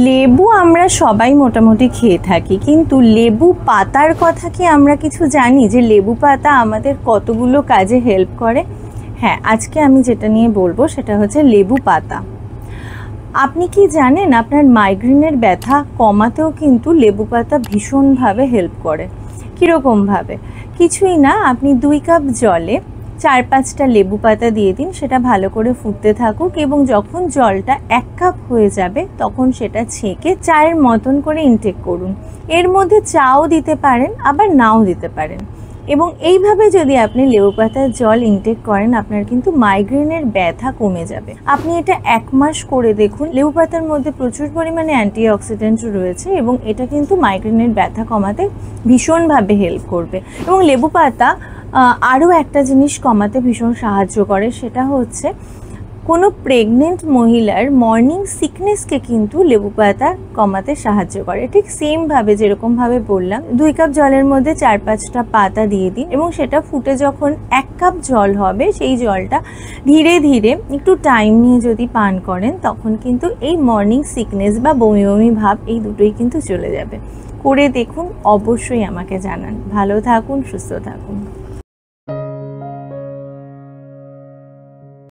লেবু আমরা সবাই মোটামুটি খেয়ে থাকি, কিন্তু লেবু পাতার কথা কি আমরা কিছু জানি যে লেবু পাতা আমাদের কতগুলো কাজে হেল্প করে? হ্যাঁ, আজকে আমি যেটা নিয়ে বলবো সেটা হচ্ছে লেবু পাতা। আপনি কি জানেন আপনার মাইগ্রেনের ব্যথা কমাতেও কিন্তু লেবু পাতা ভীষণভাবে হেল্প করে? কীরকমভাবে? কিছুই না, আপনি 2 কাপ জলে 4-5টা লেবু পাতা দিয়ে দিন, সেটা ভালো করে ফুটতে থাকুক এবং যখন জলটা 1 কাপ হয়ে যাবে তখন সেটা ছেঁকে চায়ের মতন করে ইনটেক করুন। এর মধ্যে চাও দিতে পারেন, আবার নাও দিতে পারেন। এবং এইভাবে যদি আপনি লেবু পাতার জল ইনটেক করেন, আপনার কিন্তু মাইগ্রেনের ব্যথা কমে যাবে। আপনি এটা 1 মাস করে দেখুন। লেবু পাতার মধ্যে প্রচুর পরিমাণে অ্যান্টিঅক্সিডেন্ট রয়েছে এবং এটা কিন্তু মাইগ্রেনের ব্যথা কমাতে ভীষণভাবে হেল্প করবে। এবং লেবু পাতা আরও একটা জিনিস কমাতে ভীষণ সাহায্য করে, সেটা হচ্ছে কোনো প্রেগনেন্ট মহিলার মর্নিং সিকনেসকে কিন্তু লেবু পাতা কমাতে সাহায্য করে। ঠিক সেমভাবে যেরকমভাবে বললাম, 2 কাপ জলের মধ্যে 4-5টা পাতা দিয়ে দিন এবং সেটা ফুটে যখন 1 কাপ জল হবে, সেই জলটা ধীরে ধীরে একটু টাইম নিয়ে যদি পান করেন, তখন কিন্তু এই মর্নিং সিকনেস বা বমি বমি ভাব এই দুটোই কিন্তু চলে যাবে। করে দেখুন, অবশ্যই আমাকে জানান। ভালো থাকুন, সুস্থ থাকুন।